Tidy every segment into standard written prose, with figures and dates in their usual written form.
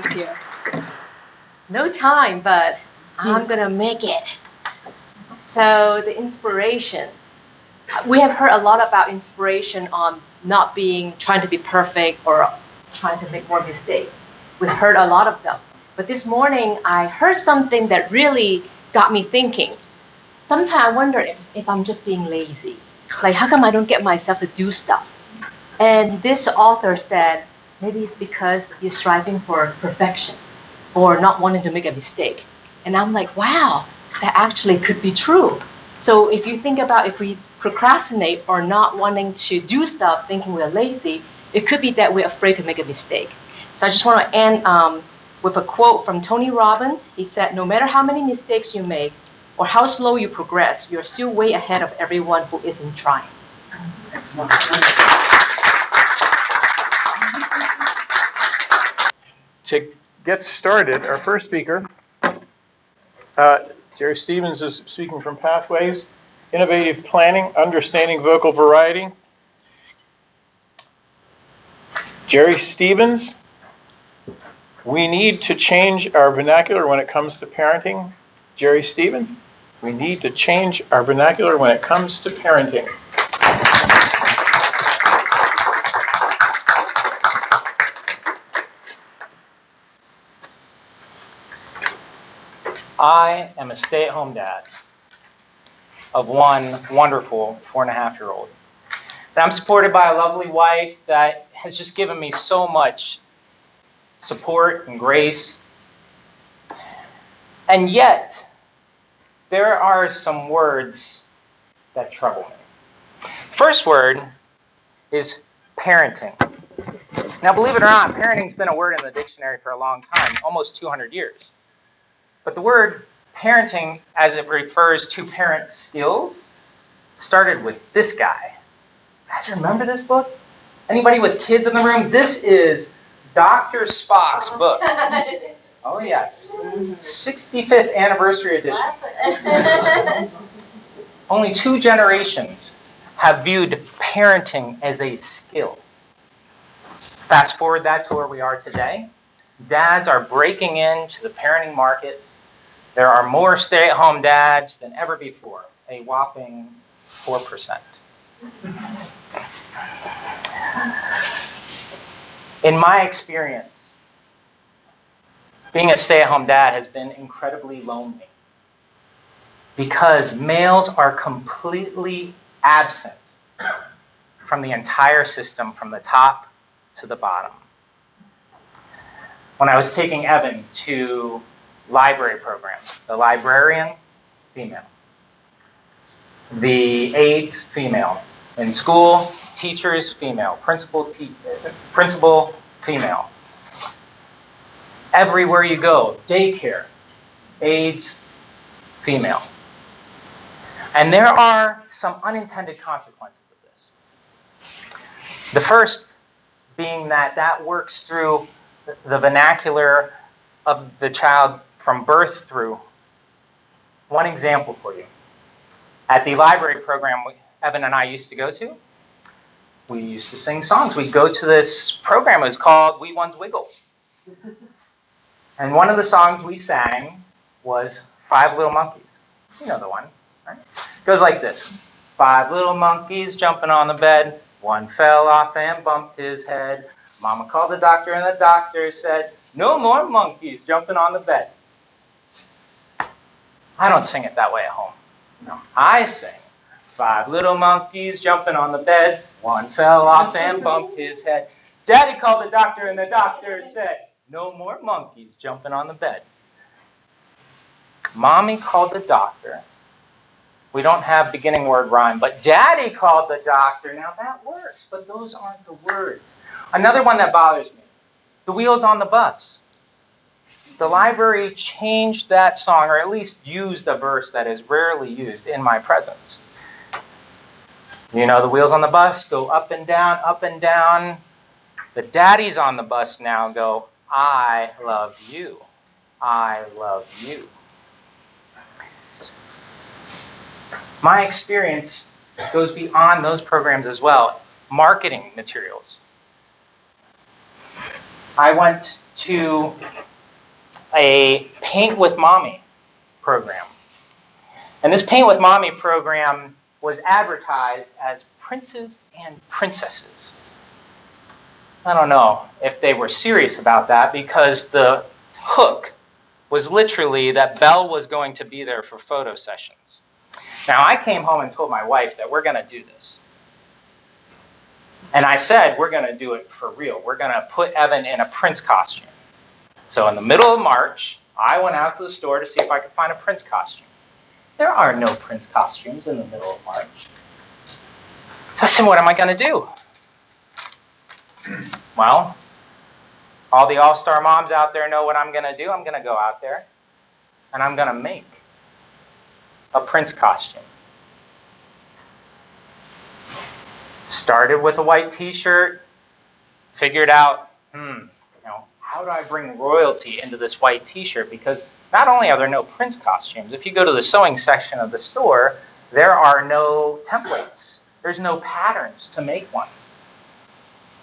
Thank you. No time, but I'm going to make it. So the inspiration. We have heard a lot about inspiration on not trying to be perfect or trying to make more mistakes. We've heard a lot of them. But this morning, I heard something that really got me thinking. Sometimes I wonder if I'm just being lazy. Like, how come I don't get myself to do stuff? And this author said, maybe it's because you're striving for perfection or not wanting to make a mistake. And I'm like, wow, that actually could be true. So if you think about if we procrastinate or not wanting to do stuff, thinking we're lazy, it could be that we're afraid to make a mistake. So I just want to end with a quote from Tony Robbins. He said, no matter how many mistakes you make or how slow you progress, you're still way ahead of everyone who isn't trying. To get started, our first speaker, Gerry Stevens, is speaking from Pathways, Innovative Planning, Understanding Vocal Variety. Gerry Stevens, we need to change our vernacular when it comes to parenting. Gerry Stevens, we need to change our vernacular when it comes to parenting. I am a stay-at-home dad of one wonderful 4.5-year-old. And I'm supported by a lovely wife that has just given me so much support and grace. And yet, there are some words that trouble me. First word is parenting. Now, believe it or not, parenting's been a word in the dictionary for a long time, almost 200 years. But the word parenting, as it refers to parent skills, started with this guy. You guys remember this book? Anybody with kids in the room? This is Dr. Spock's book. Oh, yes. 65th anniversary edition. Only 2 generations have viewed parenting as a skill. Fast forward that to where we are today. Dads are breaking into the parenting market. There are more stay-at-home dads than ever before, a whopping 4%. In my experience, being a stay-at-home dad has been incredibly lonely because males are completely absent from the entire system, from the top to the bottom. When I was taking Evan to library programs, the librarian, female. The aides, female. In school, teachers, female. Principal, female. Everywhere you go, daycare, aides, female. And there are some unintended consequences of this. The first being that works through the vernacular of the child from birth through. One example for you. At the library program Evan and I used to go to, we used to sing songs. We'd go to this program. It was called Wee Ones Wiggle. And one of the songs we sang was 5 Little Monkeys. You know the one, right? It goes like this. 5 little monkeys jumping on the bed. One fell off and bumped his head. Mama called the doctor and the doctor said, no more monkeys jumping on the bed. I don't sing it that way at home. No, I sing 5 little monkeys jumping on the bed. One fell off and bumped his head. Daddy called the doctor and the doctor said, no more monkeys jumping on the bed. Mommy called the doctor. We don't have beginning word rhyme, but Daddy called the doctor. Now that works, but those aren't the words. Another one that bothers me, the wheels on the bus. The library changed that song, or at least used a verse that is rarely used in my presence. You know, the wheels on the bus go up and down, up and down. The daddies on the bus now go, I love you. I love you. My experience goes beyond those programs as well. Marketing materials. I went to a Paint with Mommy program. And this Paint with Mommy program was advertised as Princes and Princesses. I don't know if they were serious about that, because the hook was literally that Belle was going to be there for photo sessions. Now, I came home and told my wife that we're going to do this. And I said, we're going to do it for real. We're going to put Evan in a prince costume. So in the middle of March, I went out to the store to see if I could find a prince costume. There are no prince costumes in the middle of March. So I said, what am I going to do? Well, all the all-star moms out there know what I'm going to do. I'm going to go out there, and I'm going to make a prince costume. Started with a white t-shirt, figured out, how do I bring royalty into this white t-shirt? Because not only are there no prince costumes, if you go to the sewing section of the store, there are no templates. There's no patterns to make one.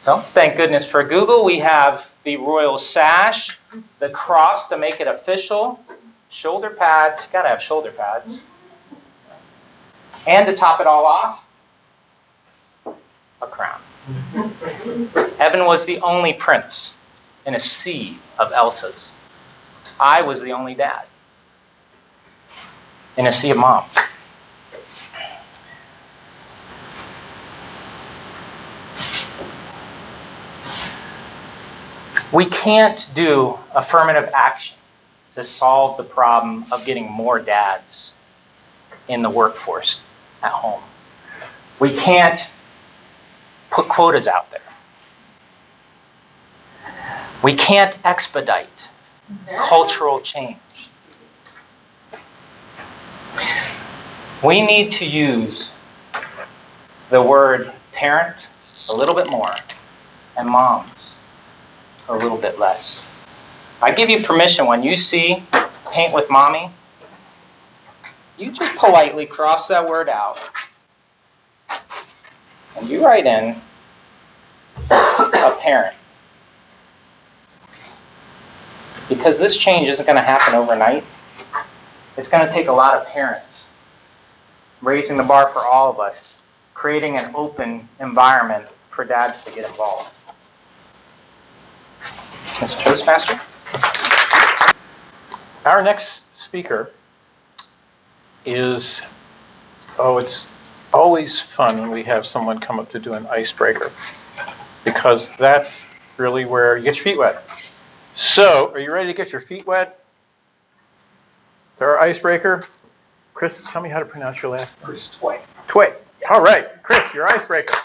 So, thank goodness for Google, we have the royal sash, the cross to make it official, shoulder pads, you gotta have shoulder pads, and to top it all off, a crown. Evan was the only prince in a sea of Elsas. I was the only dad in a sea of moms. We can't do affirmative action to solve the problem of getting more dads in the workforce at home. We can't put quotas out there. We can't expedite cultural change. We need to use the word parent a little bit more and moms a little bit less. I give you permission, when you see Paint with Mommy, you just politely cross that word out and you write in a parent. Because this change isn't going to happen overnight. It's going to take a lot of parents raising the bar for all of us, creating an open environment for dads to get involved. Mr. Toastmaster? Our next speaker is, it's always fun when we have someone come up to do an icebreaker, because that's really where you get your feet wet. So, are you ready to get your feet wet? To our icebreaker. Chris, tell me how to pronounce your last name. Chris Tway. Tway. All right, Chris, your icebreaker.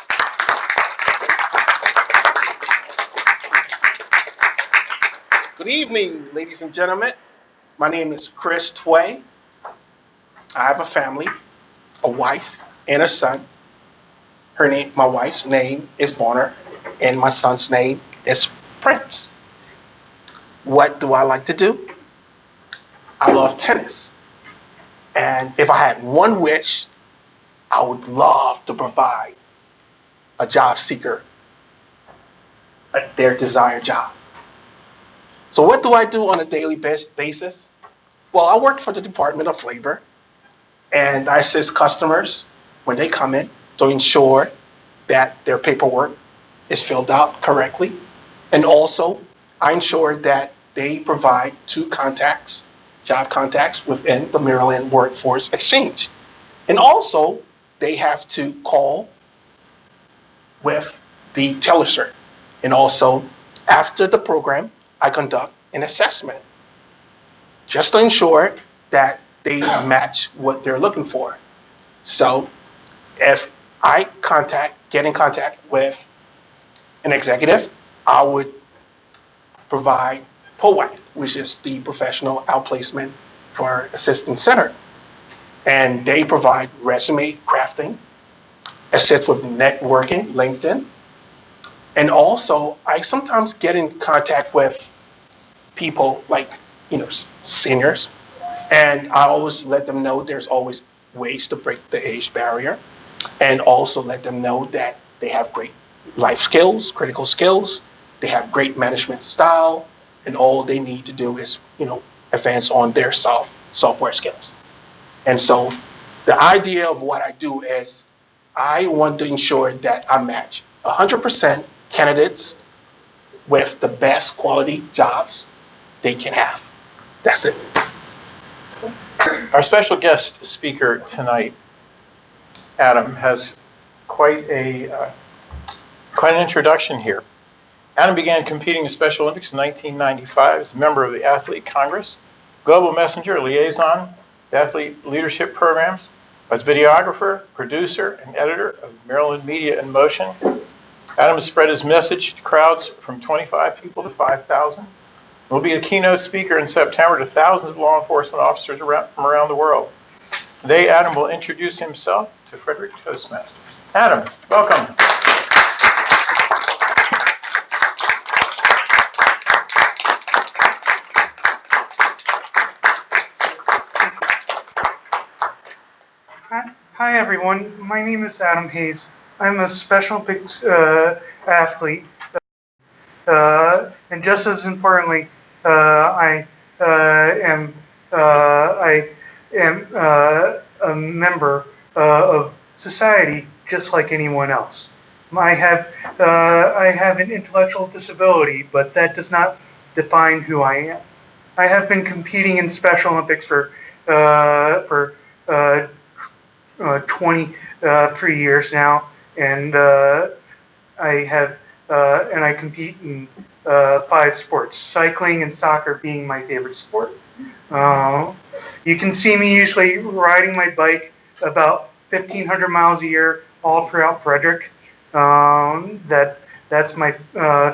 Good evening, ladies and gentlemen. My name is Chris Tway. I have a family, a wife, and a son. My wife's name is Bonner, and my son's name is Prince. What do I like to do? I love tennis. And if I had one wish, I would love to provide a job seeker their desired job. So what do I do on a daily basis? Well, I work for the Department of Labor, and I assist customers when they come in to ensure that their paperwork is filled out correctly. And also, I ensure that they provide 2 contacts, job contacts within the Maryland Workforce Exchange. And also, they have to call with the telecert. And also, after the program, I conduct an assessment just to ensure that they match what they're looking for. So if I get in contact with an executive, I would provide POAC, which is the Professional Outplacement for Assistance Center. And they provide resume crafting, assist with networking, LinkedIn. And also, I sometimes get in contact with people like, seniors. And I always let them know there's always ways to break the age barrier. And also let them know that they have great life skills, critical skills. They have great management style. and all they need to do is, advance on their software skills. And so the idea of what I do is I want to ensure that I match 100% candidates with the best quality jobs they can have. That's it. Our special guest speaker tonight, Adam, has quite an introduction here. Adam began competing in Special Olympics in 1995 as a member of the Athlete Congress, Global Messenger Liaison, the Athlete Leadership Programs, as videographer, producer, and editor of Maryland Media in Motion. Adam has spread his message to crowds from 25 people to 5,000. Will be a keynote speaker in September to thousands of law enforcement officers from around the world. Today, Adam will introduce himself to Frederick Toastmasters. Adam, welcome. Hi everyone, my name is Adam Hayes. I'm a Special Olympics athlete, and just as importantly, I am a member of society just like anyone else. I have an intellectual disability, but that does not define who I am. I have been competing in Special Olympics for 23 years now, and I compete in 5 sports, cycling and soccer being my favorite sport. You can see me usually riding my bike about 1,500 miles a year all throughout Frederick. That's my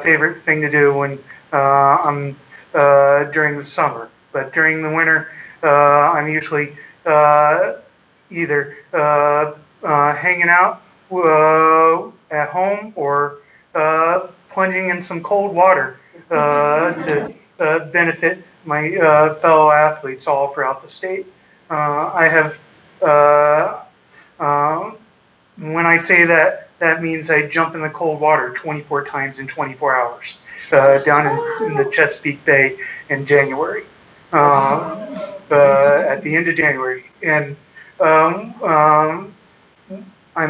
favorite thing to do when I'm during the summer. But during the winter, I'm usually either hanging out at home or plunging in some cold water to benefit my fellow athletes all throughout the state. I have, when I say that, that means I jump in the cold water 24 times in 24 hours down in the Chesapeake Bay in January, at the end of January. And I'm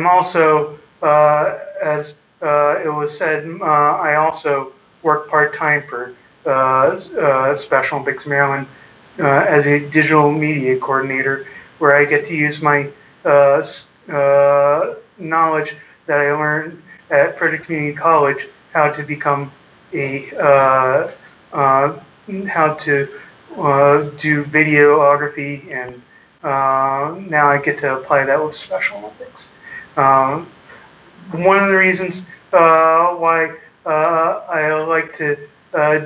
also, as it was said, I also work part-time for Special Olympics Maryland as a digital media coordinator, where I get to use my knowledge that I learned at Frederick Community College, how to become how to do videography, and now I get to apply that with Special Olympics. One of the reasons why I like to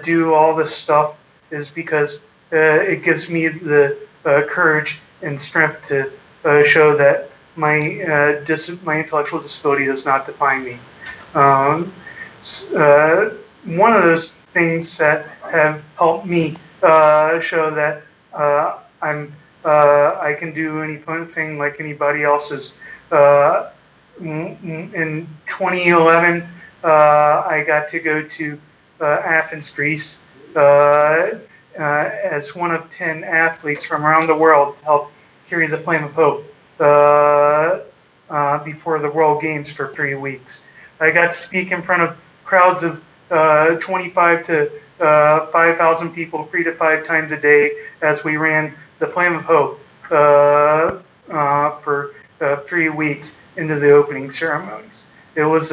do all this stuff is because it gives me the courage and strength to show that my intellectual disability does not define me. One of those things that have helped me show that I can do any fun thing like anybody else's. In 2011, I got to go to Athens, Greece, as one of 10 athletes from around the world to help carry the flame of hope before the World Games for 3 weeks. I got to speak in front of crowds of 25 to 5,000 people 3 to 5 times a day as we ran the flame of hope for 3 weeks into the opening ceremonies. It was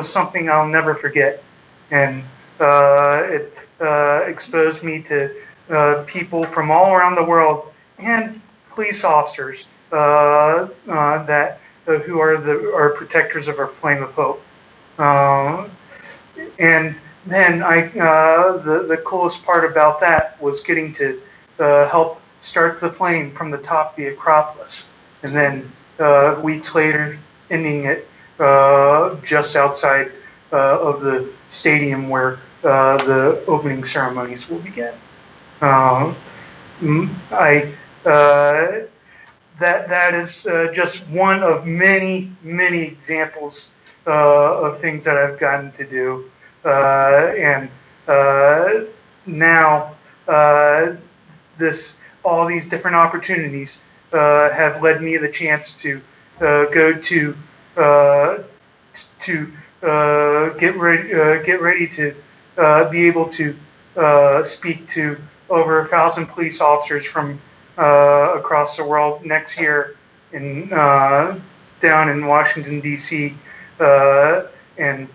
something I'll never forget, and it exposed me to people from all around the world and police officers that who are protectors of our flame of hope. And then the coolest part about that was getting to help start the flame from the top of the Acropolis, and then weeks later ending it just outside of the stadium where the opening ceremonies will begin. That is just one of many examples of things that I've gotten to do, and now all these different opportunities have led me the chance to go to get ready to be able to speak to over 1,000 police officers from across the world next year down in Washington, D.C., and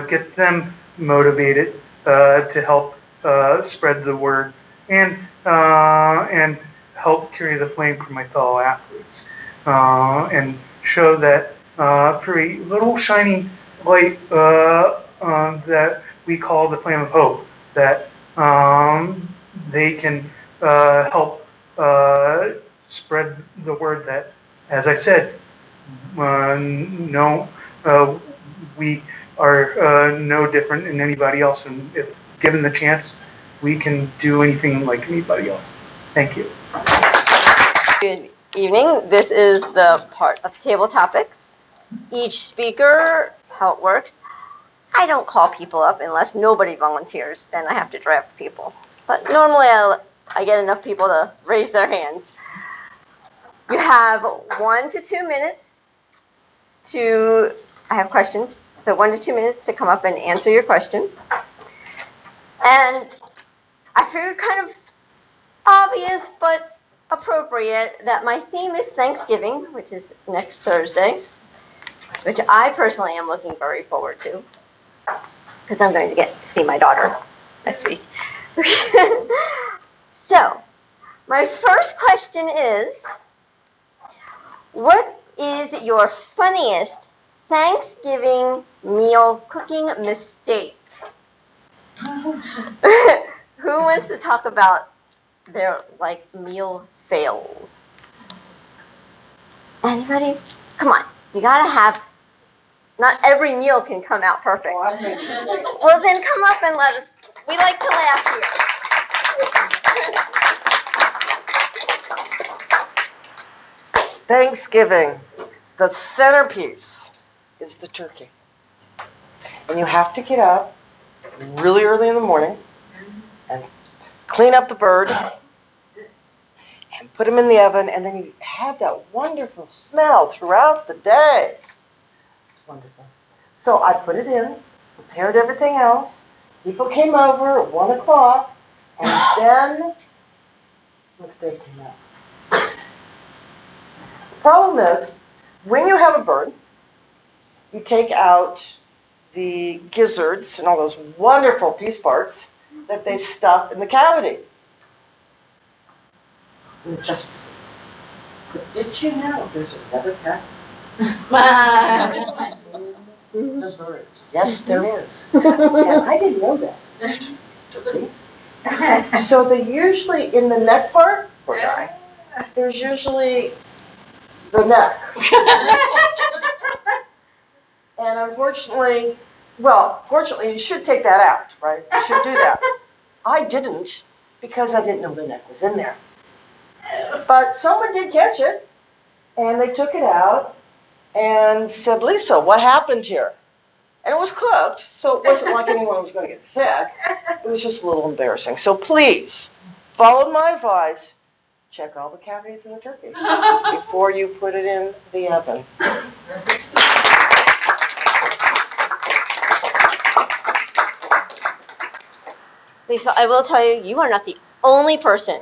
get them motivated to help spread the word and help carry the flame for my fellow athletes and show that for a little shining light that we call the flame of hope, that they can help spread the word that, as I said, we are no different than anybody else, and if given the chance, we can do anything like anybody else. Thank you. Good evening. This is the part of Table Topics. Each speaker, how it works, I don't call people up unless nobody volunteers, then I have to draft people. But normally I get enough people to raise their hands. You have 1 to 2 minutes I have questions, so 1 to 2 minutes to come up and answer your question. And I figured kind of obvious but appropriate that my theme is Thanksgiving, which is next Thursday, which I personally am looking very forward to because I'm going to get to see my daughter next week. So, my first question is, what is your funniest Thanksgiving meal cooking mistake? Who wants to talk about their meal fails? Anybody? Come on, you gotta have. Not every meal can come out perfect. Well, then come up and let us. We like to laugh here. Thanksgiving, the centerpiece is the turkey. And you have to get up really early in the morning and clean up the bird and put him in the oven, and then you have that wonderful smell throughout the day. It's wonderful. So I put it in, prepared everything else. People came over at 1 o'clock, and then the steak came out. The problem is, when you have a bird, you take out the gizzards and all those wonderful piece parts that they stuff in the cavity. But did you know there's another cat? The bird. Yes, there is. And I didn't know that. So they usually, in the neck part, poor guy, there's usually the neck. And unfortunately, fortunately, you should take that out, right? You should do that. I didn't, because I didn't know the neck was in there. But someone did catch it, and they took it out and said, Lisa, what happened here? And it was cooked, so it wasn't like anyone was going to get sick. It was just a little embarrassing. So please, follow my advice. Check all the cavities in the turkey before you put it in the oven. Lisa, I will tell you, you are not the only person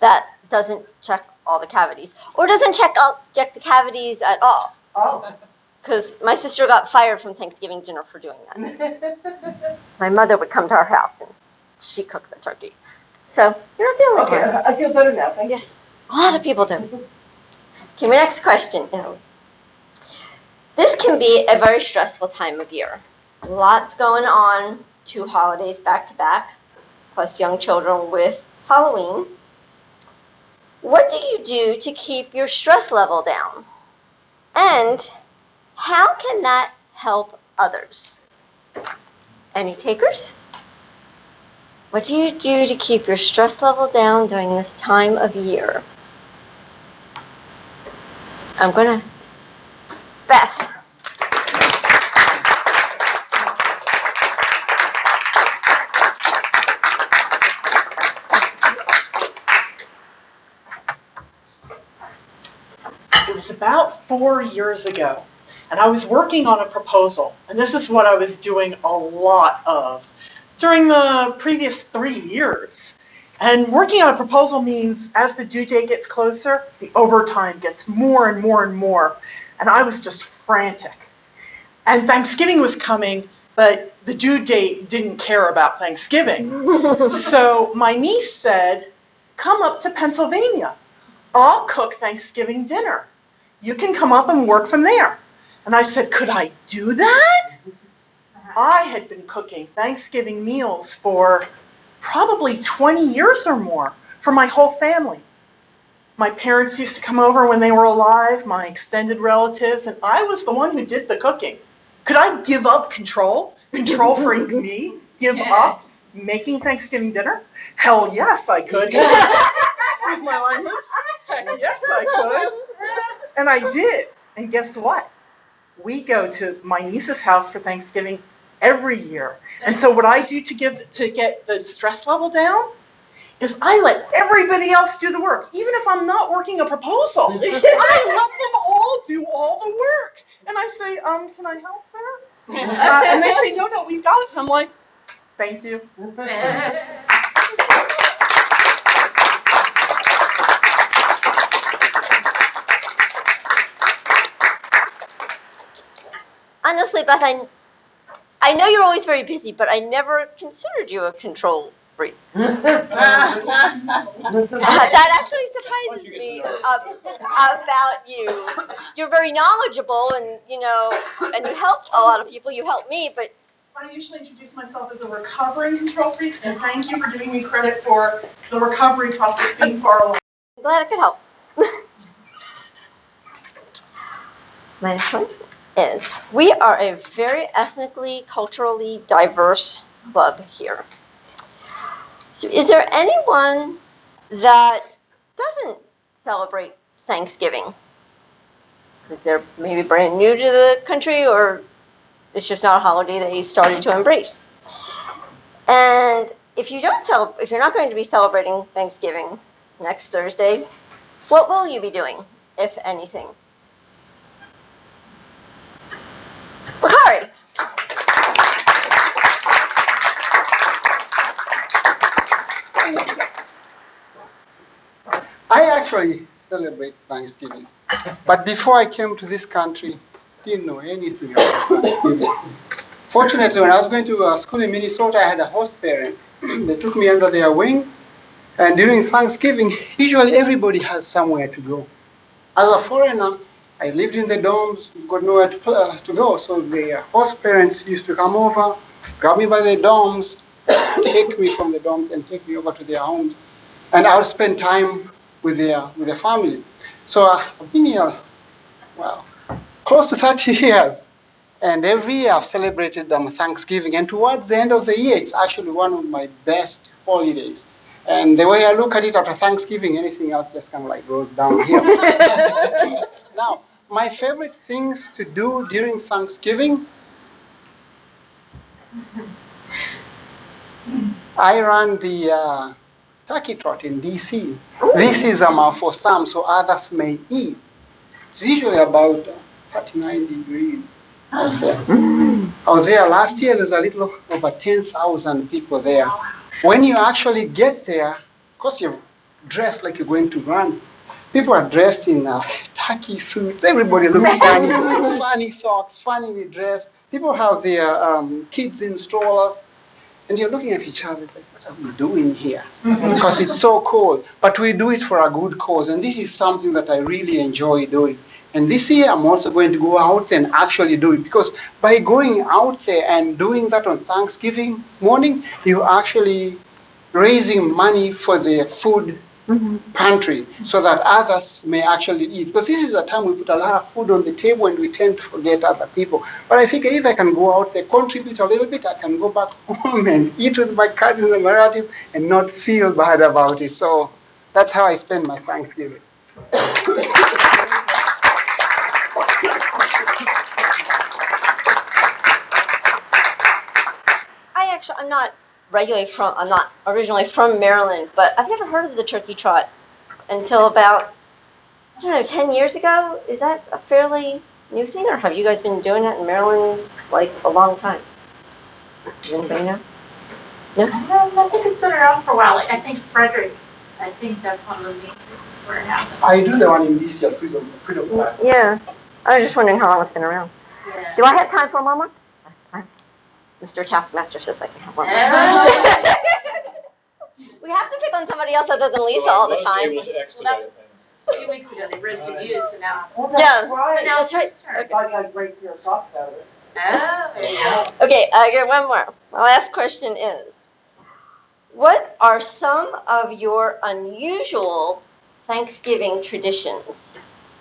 that doesn't check all the cavities, or doesn't check the cavities at all. Oh. Because my sister got fired from Thanksgiving dinner for doing that. My mother would come to our house and she cooked the turkey. So you're not the only one. Okay, I feel better now. Thank you. Yes, a lot of people do. Okay, my next question. This can be a very stressful time of year. Lots going on, 2 holidays back to back, plus young children with Halloween. What do you do to keep your stress level down? And how can that help others? Any takers? What do you do to keep your stress level down during this time of year? Beth. about 4 years ago, and I was working on a proposal, and this is what I was doing a lot of during the previous 3 years. And working on a proposal means as the due date gets closer, the overtime gets more and more and more. And I was just frantic. And Thanksgiving was coming, but the due date didn't care about Thanksgiving. So my niece said, come up to Pennsylvania. I'll cook Thanksgiving dinner. You can come up and work from there. And I said, could I do that? I had been cooking Thanksgiving meals for probably 20 years or more for my whole family. My parents used to come over when they were alive, my extended relatives, and I was the one who did the cooking. Could I give up control? Control freak me? Give up making Thanksgiving dinner? Hell yes, I could. Excuse my language. Yes, I could. And I did. And guess what? We go to my niece's house for Thanksgiving every year. And so what I do to get the stress level down is I let everybody else do the work, even if I'm not working a proposal. I let them all do all the work. And I say, can I help there? And they say, no, we've got it. And I'm like, thank you. Honestly, Beth, I know you're always very busy, but I never considered you a control freak. That actually surprises me about you. You're very knowledgeable, and and you help a lot of people. You help me, but I usually introduce myself as a recovering control freak, so thank you for giving me credit for the recovery process being far along. I'm glad I could help. My next one is, we are a very ethnically, culturally diverse club here. So is there anyone that doesn't celebrate Thanksgiving? Because they're maybe brand new to the country, or it's just not a holiday that you started to embrace. And if you're not going to be celebrating Thanksgiving next Thursday, what will you be doing, if anything? Bakari. I actually celebrate Thanksgiving, but before I came to this country, didn't know anything about Thanksgiving. Fortunately, when I was going to school in Minnesota, I had a host parent. They took me under their wing, and during Thanksgiving, usually everybody has somewhere to go. As a foreigner, I lived in the dorms, got nowhere to go, so the host parents used to come over, grab me by the dorms, take me from the dorms and take me over to their homes, and I would spend time with their family. So I've been here, close to 30 years, and every year I've celebrated Thanksgiving, and towards the end of the year, it's actually one of my best holidays. And the way I look at it, after Thanksgiving, anything else just kind of like goes downhill. Now, my favorite things to do during Thanksgiving, I run the turkey trot in DC. This is for some, so others may eat. It's usually about 39 degrees out there. I was there last year. There's a little over 10,000 people there. When you actually get there, of course you're dressed like you're going to run. People are dressed in turkey suits. Everybody looks funny, funny socks, funnily dressed. People have their kids in strollers. And you're looking at each other like, what are we doing here? Because it's so cold. But we do it for a good cause. And this is something that I really enjoy doing. And this year, I'm also going to go out and actually do it. Because by going out there and doing that on Thanksgiving morning, you're actually raising money for the food pantry so that others may actually eat. Because this is a time we put a lot of food on the table and we tend to forget other people. But I figure if I can go out there, contribute a little bit, I can go back home and eat with my cousins and my relatives and not feel bad about it. So that's how I spend my Thanksgiving. I'm not originally from Maryland, but I've never heard of the turkey trot until about I don't know, 10 years ago? Is that a fairly new thing, or have you guys been doing that in Maryland like a long time? Does anybody know? No? I think it's been around for a while. Like, I think Frederick, I think that's one of the main reasons where it happened. I do the one in DC, Freedom Class. Yeah. I was just wondering how long it's been around. Yeah. Do I have time for one more? Mr. Taskmaster says I can have one more. We have to pick on somebody else other than Lisa all the time. A few weeks ago they registered you, so now. Yeah. Right. So now That's right. it's his turn. I got a great pair of socks out of it. Oh, there you go. Okay, I get one more. My last question is, what are some of your unusual Thanksgiving traditions?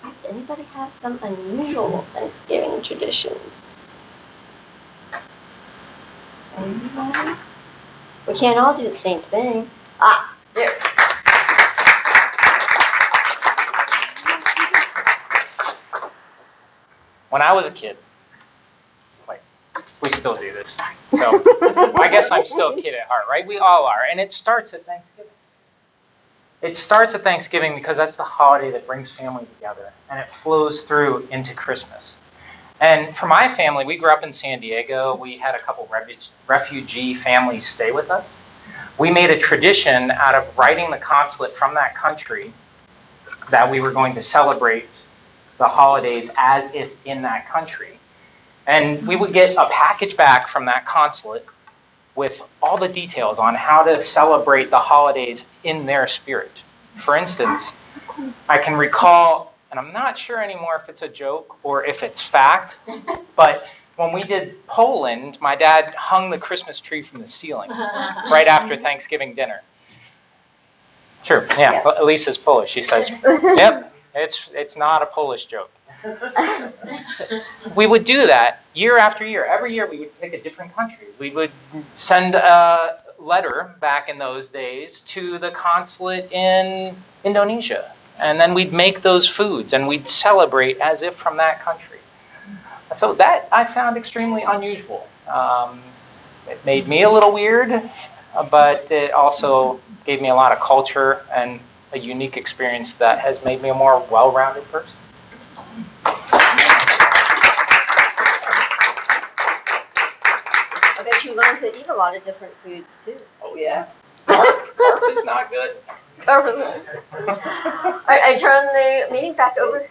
Does anybody have some unusual Thanksgiving traditions? Anybody? We can't all do the same thing. Ah, Gerry. When I was a kid, like, we still do this. So I guess I'm still a kid at heart, right? We all are. And it starts at Thanksgiving. It starts at Thanksgiving because that's the holiday that brings family together. And it flows through into Christmas. And for my family, we grew up in San Diego. We had a couple refugee families stay with us. We made a tradition out of writing the consulate from that country that we were going to celebrate the holidays as if in that country. And we would get a package back from that consulate with all the details on how to celebrate the holidays in their spirit. For instance, I can recall, and I'm not sure anymore if it's a joke or if it's fact, but when we did Poland, my dad hung the Christmas tree from the ceiling right after Thanksgiving dinner. Sure, yeah, Lisa's Polish. She says, yep, it's not a Polish joke. We would do that year after year. Every year we would pick a different country. We would send a letter back in those days to the consulate in Indonesia. And then we'd make those foods and we'd celebrate as if from that country. So that I found extremely unusual. It made me a little weird, but it also gave me a lot of culture and a unique experience that has made me a more well-rounded person. I bet you learned to eat a lot of different foods too. Oh yeah. Pork is not good. All right, I turn the meeting back over.